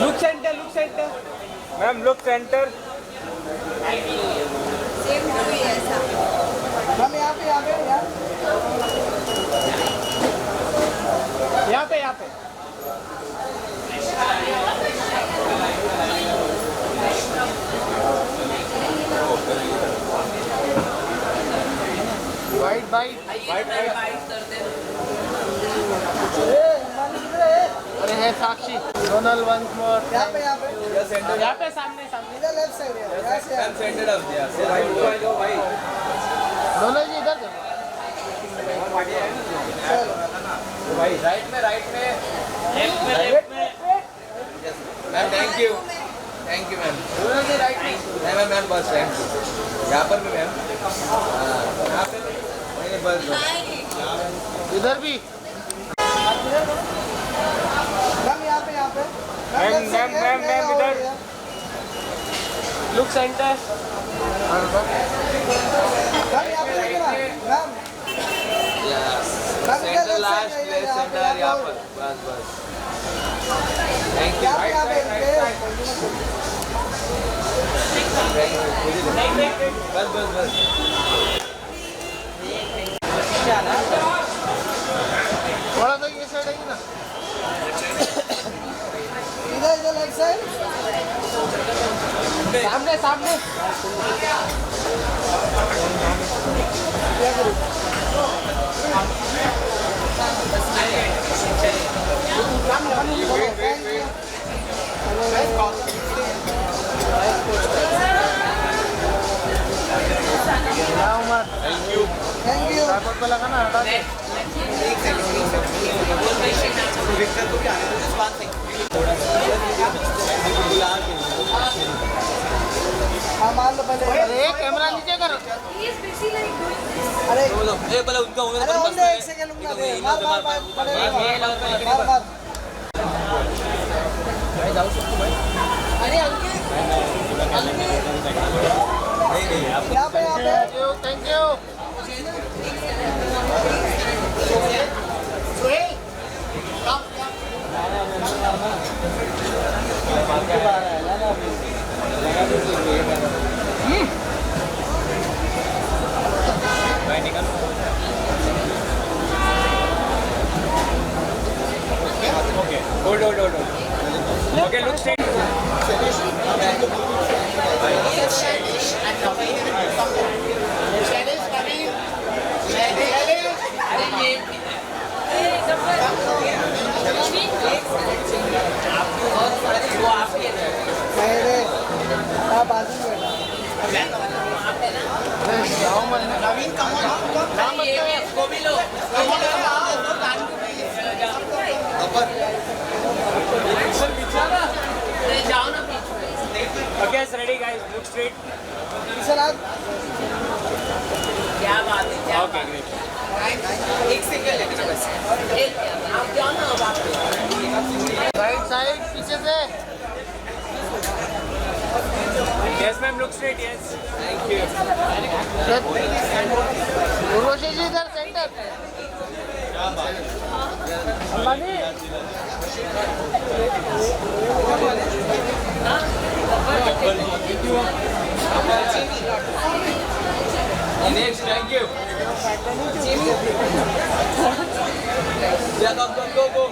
Look centre, look centre ma'am, look centre. Same movie है ऐसा। हम यहाँ पे यार यहाँ पे, यहाँ पे। वाइट वाइट वाइट अरे है साक्षी। Sonal once more. यहाँ पे यहाँ पे सामने, सामने। इधर लेफ्ट साइड है। यहाँ से सेंटर ऑफ दिया भाई। दोनों जी इधर देखो। भाई राइट में, राइट में, लेफ्ट में। Ma'am thank you ma'am. दोनों जी राइट में। मैम मैम बस थैंक यू। यहाँ पर भी मैम, यहाँ पे मैंने बस इधर भी। मैम यहाँ पे मैम इधर look centre. Centre last place centre यहाँ पर। बस बस थैंक यू। बस बस बस थोड़ा सा ये साइड है ना। इधर लेफ्ट साइड। सामने, सामने। क्या करूँ? Thank you. ट्राइपॉड पे लगा ना, हटा दे। हाँ मान लो पहले। अरे कैमरा नीचे करो। अरे पहले उनका अरे होल्ड एक सेकंड रुकना दे। मार अरे अंकित यहाँ पे thank you. Hold. Okay, look straight. Naveen Okay, it's ready, guys. Look straight. क्या बात है, क्या Okay, great. एक सेकंड लेना बस। आप क्या ना बात राइट साइड पीछे से। Yes, ma'am. Look straight. Yes. Thank you. Urvashi जी इधर centre. Ambani. Next, thank you. Yeah, go.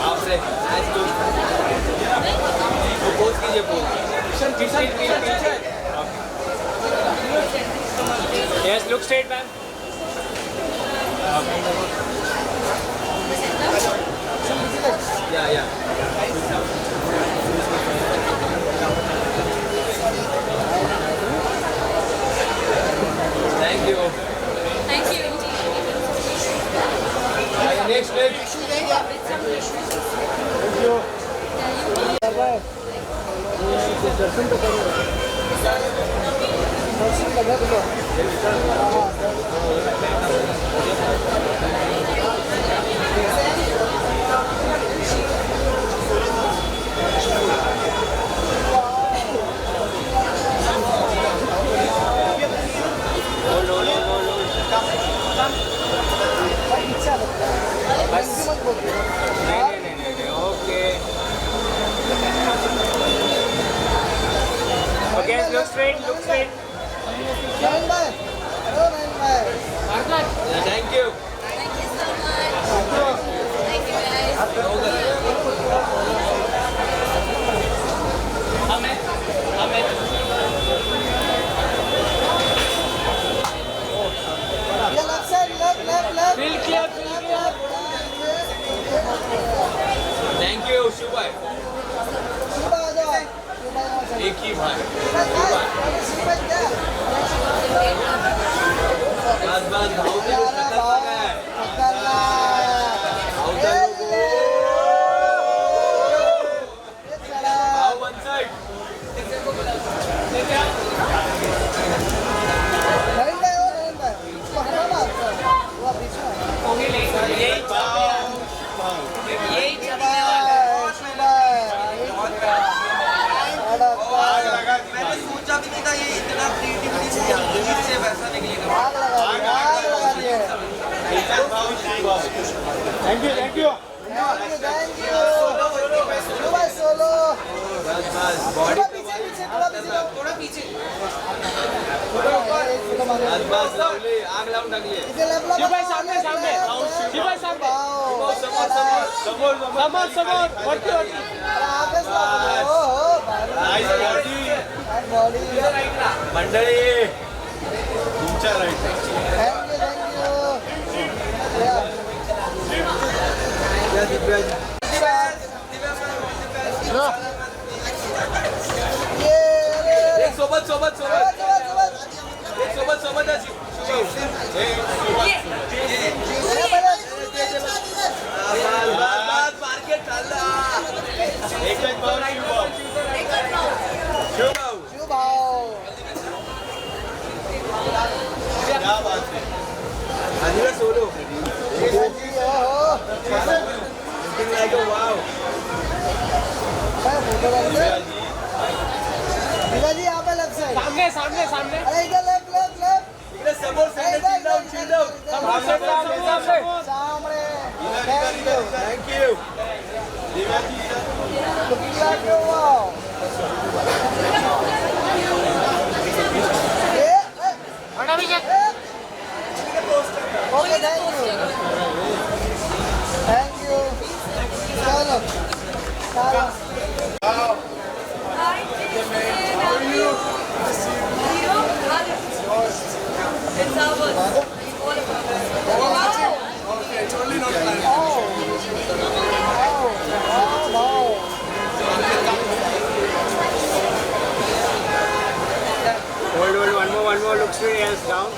आपसे nice to पोज कीजिए pose. Yes, look straight, ma'am. Yeah. Thank you. Thank you. Next. दर्शन तो करो। दर्शन लगा तो लो। look straight. नवीन भाई हेलो नवीन भाई Thank you. ये left side left Field clear, field clear. Thank you, Shubhai. सुबह आ जाओ सुबह आ जाओ एक ही भाई. सुबह क्या बस भाव भी यार खत्म हो भाव गया है. खतरनाक Outer logo. ये चला Now one side. नवीन भाई हो नवीन भाई इसको हटा बात कर वो बीच में यही भाव. यही चलने वाला है। मैंने सोचा भी नहीं था ये इतना क्रिएटिविटी से वैसा निकलेगा। आग लगा दिए Thank you, thank you. Thank you सुबह सोलो बस बस थोड़ा body. पीछे पीछे थोड़ा पीछे लो थोड़ा पीछे एक फोटो मारो बस बस lovely. आग लावून टाकली. इथे लेफ्टला शिवाय सामने सामने शिवाय सामने समोर वरती वरती आगच लागतो हो Nice body. बॉडी मंडळी तुमच्या राईट. थैंक यू या दिव्याजी. ये एक सोबत सोबत सोबत. एक सोबत सोबत अशी. मार्केट चालला. एकच भाव शिवभाऊ. शिव भाव क्या बात है. आजीला सोलो. दिवाजी हो Looking like a wow. मैं फोटो करते दिवाजी यहाँ पे लेफ्ट साइड सामने सामने सामने अरे इधर लेफ्ट इकडे समोर इधर चिल डाऊन चिल डाऊन. सामने thank you thank you. Divyaji looking like you wow okay thank you चलो चलो It's ours. All of hold one more look straight hands down.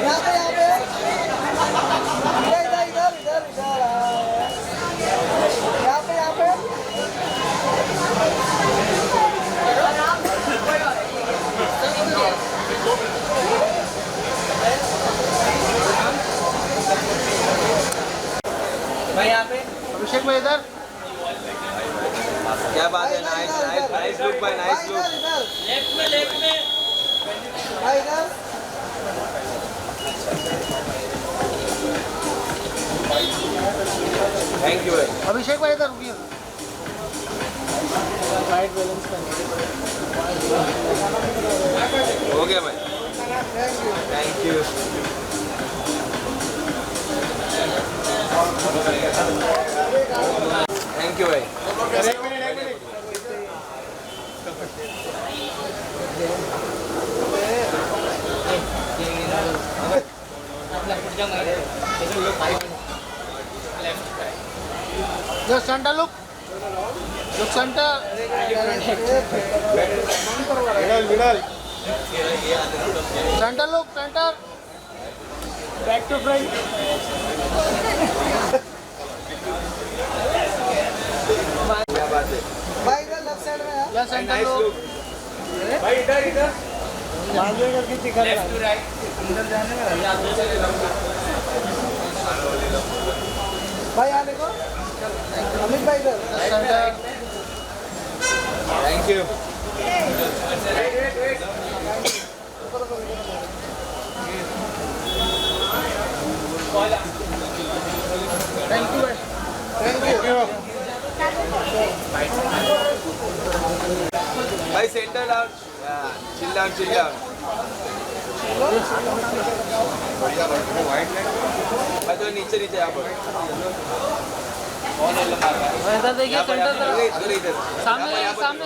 यहाँ पे इधर यहाँ पे भाई यहाँ पे अभिषेक भाई इधर क्या बात है. नाइस नाइस नाइस लुक भाई. Nice look. लेफ्ट में भाई इधर थैंक यू भाई. अभिषेक भाई इधर रुकिए हो गया भाई. थैंक यू थैंक यू भाई. जो centre look centre centre look centre back to front क्या बात है. भाई इधर लेफ्ट साइड में यार। And nice look. भाई इधर इधर. मालवे करके दिखा रहा Left to right. अंदर जाने में. यहाँ पे चले जाऊँगा. भाई यहाँ देखो अमित भाई इधर Thank you. Wait. Thank you भाई थैंक यू भाई center down. Yeah. Chill down. भाई तो नीचे यहाँ पर. इधर देखिए सेंटर तरफ इधर.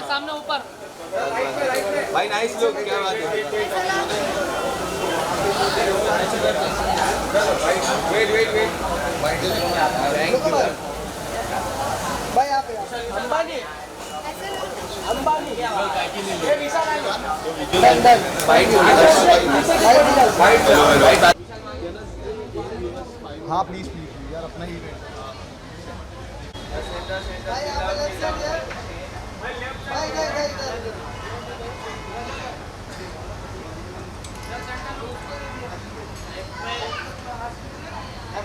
सामने ऊपर भाई नाइस लुक क्या बात है. वेट. Thank you. भाई यहाँ पे अंबानी ये विशाल है हाँ प्लीज यार अपना ही इवेंट भाई यहाँ पे लेफ्ट साइड यार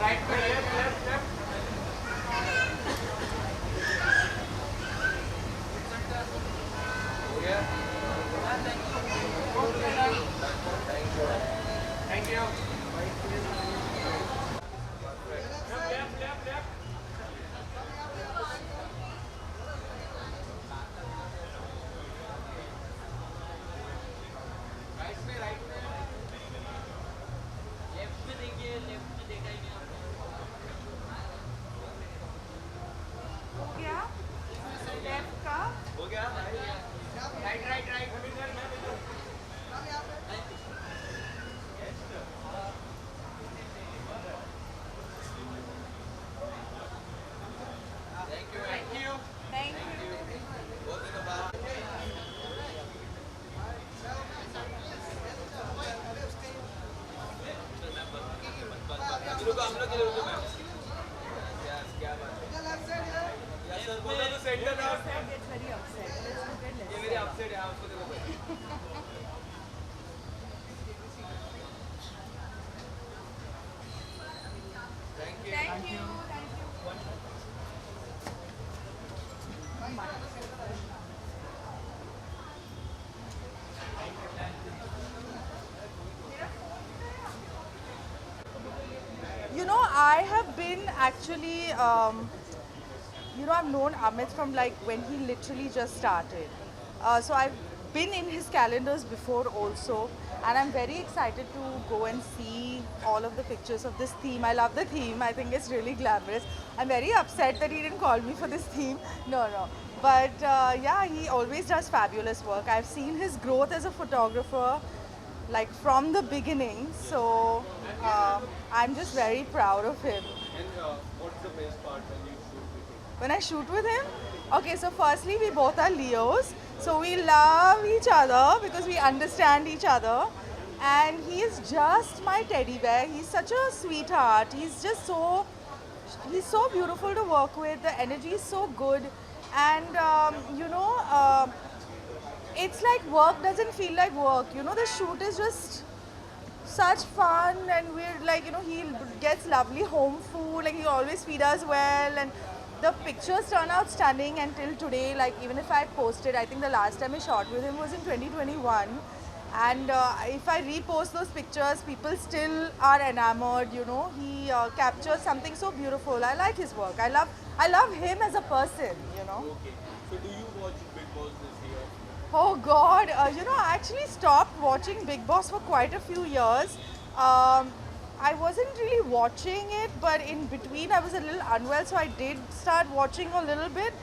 भाई You know, I have been actually, you know, I've known Amit from like when he literally just started. So I've been in his calendars before also, and I'm very excited to go and see all of the pictures of this theme. I love the theme. I think it's really glamorous. I'm very upset that he didn't call me for this theme. No. But yeah, he always does fabulous work. I've seen his growth as a photographer, like from the beginning. So I'm just very proud of him. And what's the best part when you shoot with him? When I shoot with him? Okay, so firstly, we both are Leos. So we love each other because we understand each other. And he is just my teddy bear. He's such a sweetheart. He's so beautiful to work with. The energy is so good. And, you know, it's like work doesn't feel like work. You know, the shoot is just such fun, and we're like, you know, he gets lovely home food, like he always feeds us well, and the pictures turn out stunning until today. Like even if I posted, I think the last time I shot with him was in 2021, and if I repost those pictures, people still are enamored. You know, he captures something so beautiful. I like his work. I love him as a person. You know. Okay. So do you watch Big Boss this year? Oh God, you know, I actually stopped watching Big Boss for quite a few years. I wasn't really watching it, but in between I was a little unwell, so I did start watching a little bit.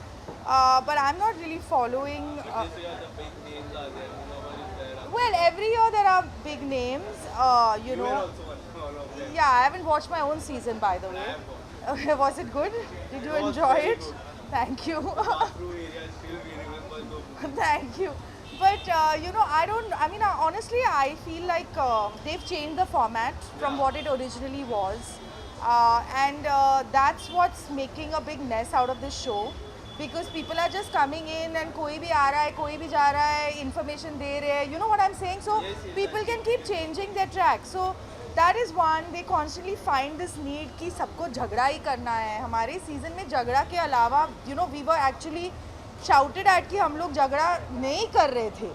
But I'm not really following. This year the big names are there. Nobody is there. Well, every year there are big names, you You were know. also one of them. Yeah, I haven't watched my own season, by the way. Okay, was it good? Did you enjoy it? Thank you. Through areas, still we remember those. Thank you. But you know, honestly, I feel like they've changed the format from what it originally was. And that's what's making a big mess out of this show. because people are just coming in and कोई भी आ रहा है, कोई भी जा रहा है, information दे रहे हैं, you know what I'm saying? So people can keep changing their track. So that is one, they constantly find this need कि सबको झगड़ा ही करना है. हमारे सीजन में झगड़ा के अलावा, you know, we were actually shouted at कि हम लोग झगड़ा नहीं कर रहे थे,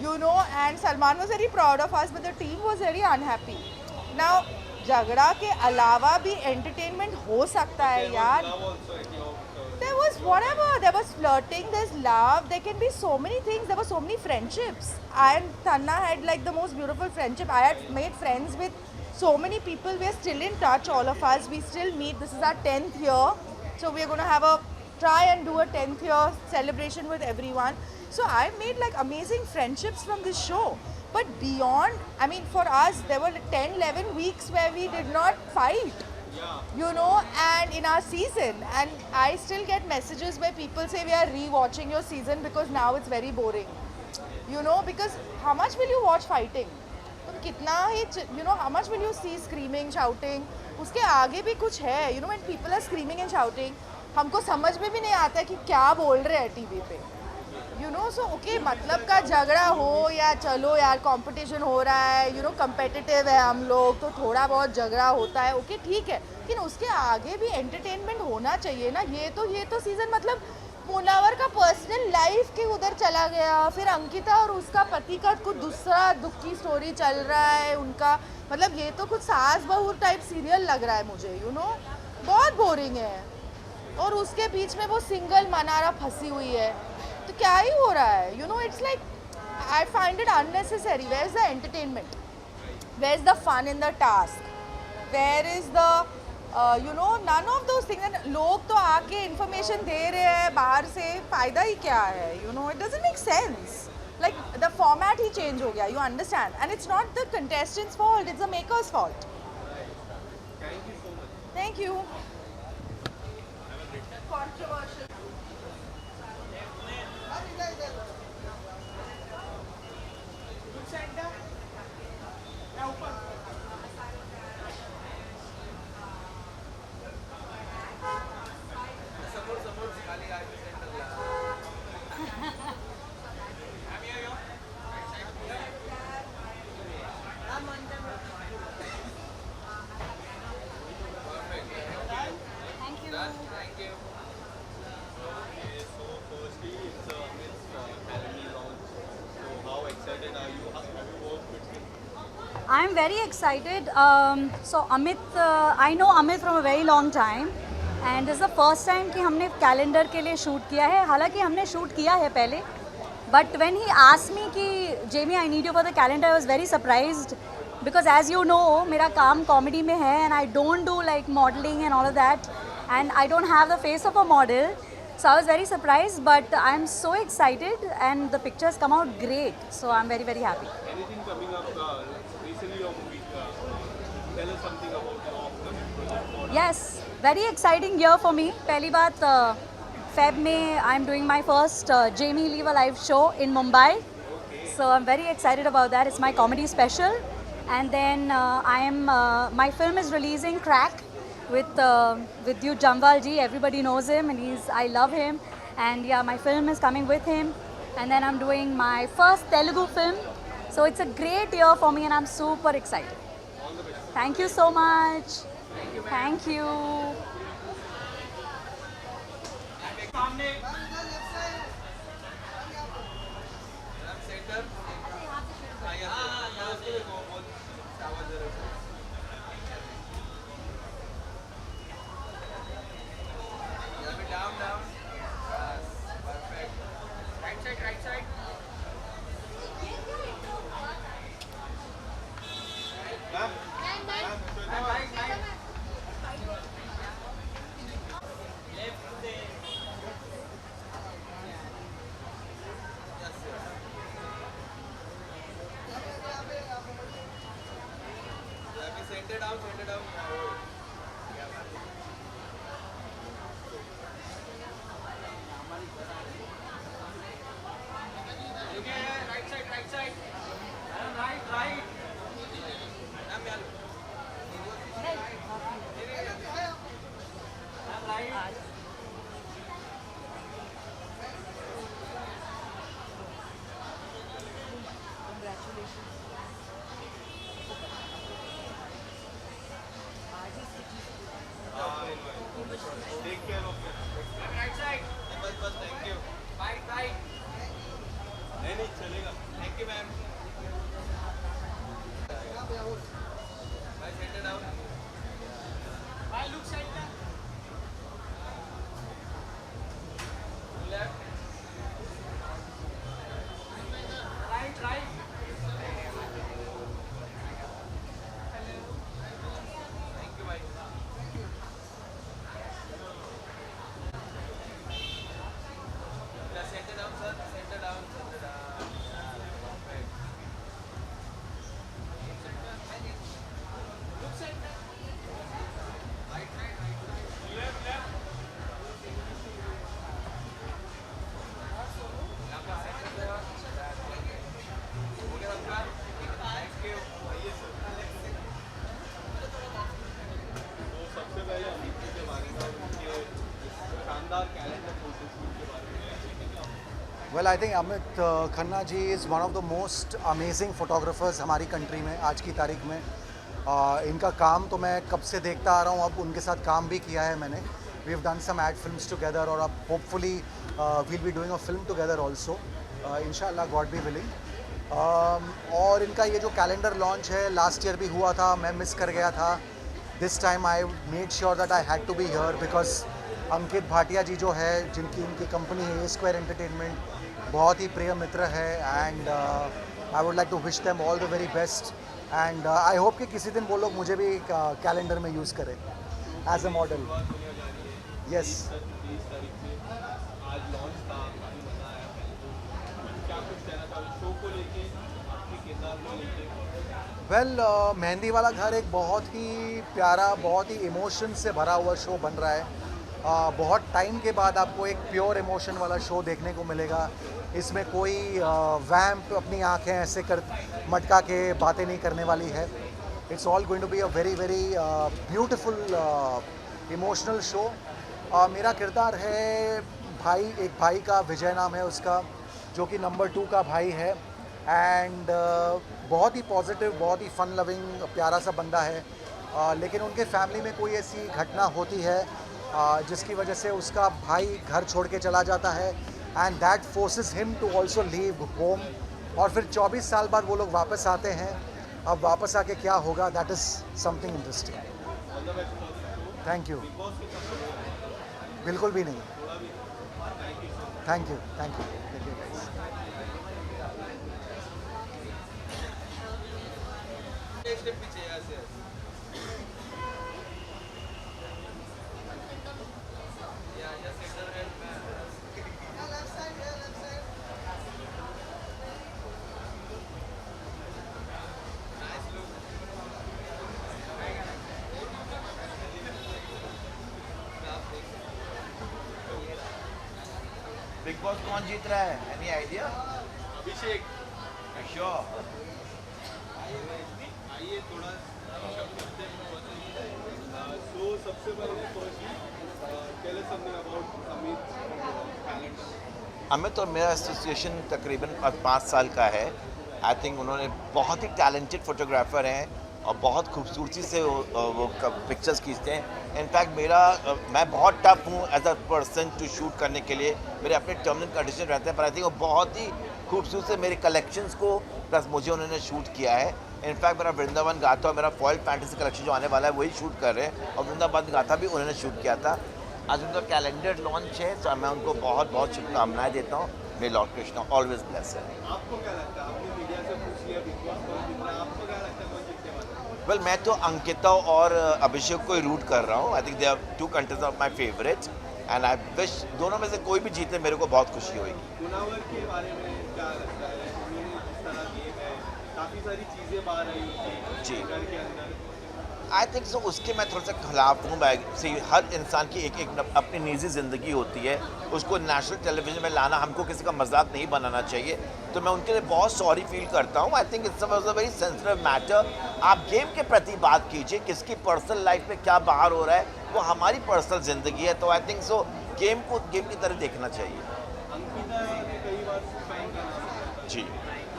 you know, and Salman was very proud of us, but the team was very unhappy. Now झगड़ा के अलावा भी entertainment हो सकता है यार. There was whatever, there was flirting, there's love, there can be so many things, there were so many friendships. I and Tanna had like the most beautiful friendship. I had made friends with so many people. We're still in touch, all of us. We still meet. This is our 10th year. So we're going to try and do a 10th year celebration with everyone. So I made like amazing friendships from this show. But beyond, I mean, for us, there were 10, 11 weeks where we did not fight. You know, and in our season, and I still get messages where people say we are re-watching your season because now it's very boring. You know, because how much will you watch fighting? तुम कितना ही, you know, how much will you see screaming, shouting? उसके आगे भी कुछ है. You know, when people are screaming and shouting, हमको समझ में भी नहीं आता है कि क्या बोल रहे हैं टीवी पे. You know, so okay, मतलब का झगड़ा हो या चलो यार कंपटीशन हो रहा है, you know, competitive है हम लोग, तो थोड़ा बहुत झगड़ा होता है, okay, ठीक है, लेकिन उसके आगे भी एंटरटेनमेंट होना चाहिए ना. ये तो सीज़न मतलब मुनावर का पर्सनल लाइफ के उधर चला गया, फिर अंकिता और उसका पति का कुछ दूसरा दुख की स्टोरी चल रहा है उनका, मतलब ये तो कुछ सास बहू टाइप सीरियल लग रहा है मुझे, you know, बहुत बोरिंग है. और उसके बीच में वो सिंगल मनारा फंसी हुई है, तो क्या ही हो रहा है. You know, it's like I find it unnecessary. Where's the entertainment? Where's the fun in the task? Where is the you know, none of those things. लोग तो आके information दे रहे हैं बाहर से, फायदा ही क्या है? You know, it doesn't make sense. Like the format he change हो गया. You understand? And it's not the contestants' fault. It's the makers' fault. Thank you so much. Thank you. Controversial. I'm very excited. So Amit, I know Amit from a very long time, and this is the first time कि हमने calendar के लिए shoot किया है. हालांकि हमने shoot किया है पहले, but when he asked me कि Jamie, I need you for the calendar, I was very surprised because as you know, मेरा काम comedy में है and I don't do like modeling and all of that, and I don't have the face of a model. So I was very surprised, but I'm so excited and the pictures come out great. So I'm very, very happy. Anything coming up recently your movie? Tell us something about your upcoming project. Yes, very exciting year for me. पहली बात Feb में I'm doing my first Jamie Lever live show in Mumbai. So I'm very excited about that. It's my comedy special. And then my film is releasing Crack with Dude Jamwal ji. Everybody knows him and I love him. And yeah, my film is coming with him. And then I'm doing my first Telugu film. So it's a great year for me and I'm super excited. Thank you so much. Thank you. Well I think Amit Khanna ji is one of the most amazing photographers हमारी country में आज की तारीख में. इनका काम तो मैं कब से देखता आ रहा हूँ, अब उनके साथ काम भी किया है मैंने. We have done some ad films together और अब hopefully will be doing a film together also इंशाल्लाह, गॉड बी विलिंग. और इनका ये जो कैलेंडर लॉन्च है लास्ट ईयर भी हुआ था, मैं मिस कर गया था. This time I made sure that I had to be here because Ankit Bhatia ji जो है, जिनकी इनकी कंपनी है ए स्क्वायर एंटरटेनमेंट, बहुत ही प्रिय मित्र है. And I would like to wish them all the very best. And I hope कि किसी दिन वो लोग मुझे भी कैलेंडर में यूज़ करें as a model. Yes. Well mehndi वाला घर एक बहुत ही प्यारा, बहुत ही इमोशन से भरा हुआ शो बन रहा है. बहुत टाइम के बाद आपको एक प्योर इमोशन वाला शो देखने को मिलेगा. इसमें कोई वैम्प अपनी आंखें ऐसे कर मटका के बातें नहीं करने वाली है. It's all going to be a very very beautiful emotional show. मेरा किरदार है भाई, एक भाई का, विजय नाम है उसका, जो कि नंबर 2 का भाई है. एंड बहुत ही पॉजिटिव, बहुत ही फन लविंग प्यारा सा बंदा है. लेकिन उनके फैमिली में कोई ऐसी घटना होती है जिसकी वजह से उसका भाई घर छोड़ के चला जाता है. And that forces him to also leave home. और फिर 24 साल बाद वो लोग वापस आते हैं. अब वापस आके क्या होगा, that is something interesting. Thank you. बिल्कुल भी नहीं. Thank you. Thank you. Bigg Boss कौन जीत रहा है? Any idea? अभिषेक. श्योर. आइए थोड़ा सो सबसे पहले tell us something about Amit. Amit और मेरा एसोसिएशन तकरीबन 5 साल का है. आई थिंक उन्होंने बहुत ही टैलेंटेड फोटोग्राफर हैं और बहुत खूबसूरती से वो पिक्चर्स खींचते हैं. इनफैक्ट मैं बहुत टफ हूँ as a person to shoot करने के लिए. मेरे अपने टर्म्स एंड कंडीशन रहते हैं, पर आई थिंक वो बहुत ही खूबसूरत से मेरे कलेक्शंस को प्लस मुझे उन्होंने शूट किया है. इनफैक्ट मेरा वृंदावन गाथा और मेरा फॉयल फैंटेसी कलेक्शन जो आने वाला है वही शूट कर रहे हैं, और वृंदावन गाथा भी उन्होंने शूट किया था. आज उनका कैलेंडर लॉन्च है, तो मैं उनको बहुत बहुत शुभकामनाएं देता हूँ. My lord Krishna always bless है. आपको क्या लगता है? आपने मीडिया से पूछ लिया बिग बॉस कौन जीत रहा है, आपको क्या लगता है कौन जीतने वाला है? वेल मैं तो अंकिता और अभिषेक को ही रूट कर रहा हूँ. I think they are 2 contestants of my favourite and I wish दोनों में से कोई भी जीते, मेरे को बहुत खुशी होगी. मुनावर के बारे में क्या लगता है? उन्होंने जिस तरह गेम है, काफ़ी सारी चीज़ें बाहर आई थी जी. घर के अंदर. आई थिंक सो उसके मैं थोड़ा सा खिलाफ हूँ. हर इंसान की एक अपनी निजी ज़िंदगी होती है, उसको नेशनल टेलीविज़न में लाना, हमको किसी का मजाक नहीं बनाना चाहिए. तो मैं उनके लिए बहुत सॉरी फील करता हूँ. I think it's a very sensitive matter. आप गेम के प्रति बात कीजिए, किसकी पर्सनल लाइफ में क्या बाहर हो रहा है वो हमारी पर्सनल ज़िंदगी है. तो आई थिंक सो गेम को गेम की तरह देखना चाहिए. अंकिता ने कई बार सुसाइड का नाम लिया था. जी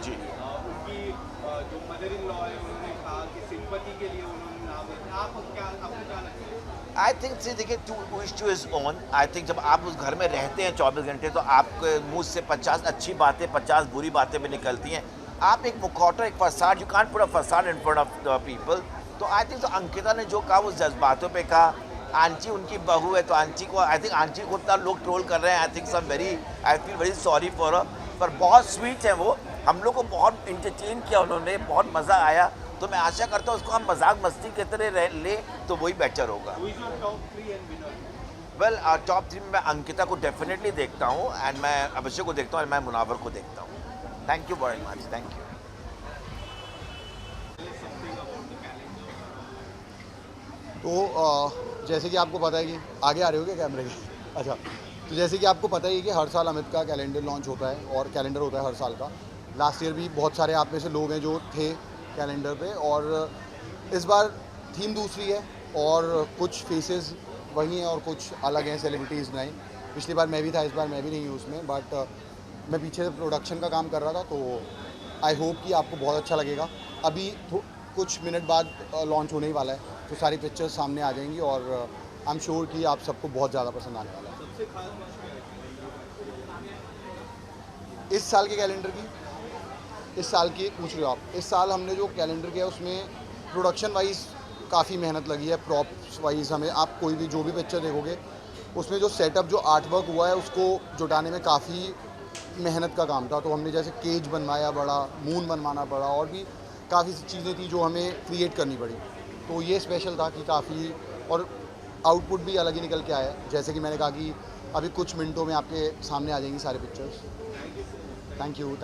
जी. उनकी जो मदर इन लॉ है, उन्होंने कहा कि सिंपैथी के लिए उन्होंने नाम लिया. आपको क्या लगता है? आई थिंक से देखिए two is own. I think जब आप उस घर में रहते हैं 24 घंटे, तो आपके मुंह से 50 अच्छी बातें, 50 बुरी बातें भी निकलती हैं. आप एक मुखौटा, एक facade, you can't put a facade in front of the people. तो आई थिंक तो अंकिता ने जो कहा वो जज्बातों पे कहा. आंची उनकी बहू है, तो आंची को आई थिंक आंची को उतना लोग ट्रोल कर रहे हैं. I think I feel very sorry for her. पर बहुत स्वीट है वो. हम लोग को बहुत इंटरटेन किया उन्होंने, बहुत मज़ा आया. तो मैं आशा करता हूँ उसको हम मजाक मस्ती की तरह ले तो वही बेटर होगा. वेल टॉप 3 में मैं अंकिता को डेफिनेटली देखता हूँ, एंड मैं अभिषेक को देखता हूँ, एंड मैं मुनावर को देखता हूँ. Thank you very much. Thank you. तो जैसे कि आपको पता है कि आगे आ रहे हो क्या कैमरे के? अच्छा, तो जैसे कि आपको पता ही है कि हर साल अमित का कैलेंडर लॉन्च होता है, और कैलेंडर होता है हर साल का. लास्ट ईयर भी बहुत सारे आप में से लोग हैं जो थे कैलेंडर पे, और इस बार थीम दूसरी है और कुछ फेसेस वही हैं और कुछ अलग हैं, सेलिब्रिटीज़ नहीं. पिछली बार मैं भी था, इस बार मैं भी नहीं हूँ उसमें. बट मैं पीछे से प्रोडक्शन का काम कर रहा था, तो आई होप कि आपको बहुत अच्छा लगेगा। अभी कुछ मिनट बाद लॉन्च होने ही वाला है, तो सारी पिक्चर्स सामने आ जाएंगी और आई एम श्योर कि आप सबको बहुत ज़्यादा पसंद आने वाला है। सबसे खास बात क्या है इस साल के कैलेंडर की, इस साल की पूछ रहे हो आप? इस साल हमने जो कैलेंडर किया उसमें प्रोडक्शन वाइज काफ़ी मेहनत लगी है, प्रॉप्स वाइज हमें, आप कोई भी जो भी पिक्चर देखोगे उसमें जो सेटअप, जो आर्ट वर्क हुआ है उसको जुटाने में काफ़ी मेहनत का काम था। तो हमने जैसे केज बनवाया बड़ा, मून बनवाना पड़ा, और भी काफ़ी चीज़ें थी जो हमें क्रिएट करनी पड़ी। तो ये स्पेशल था कि काफ़ी, और आउटपुट भी अलग ही निकल के आया। जैसे कि मैंने कहा कि अभी कुछ मिनटों में आपके सामने आ जाएंगी सारे पिक्चर्स। Thank you.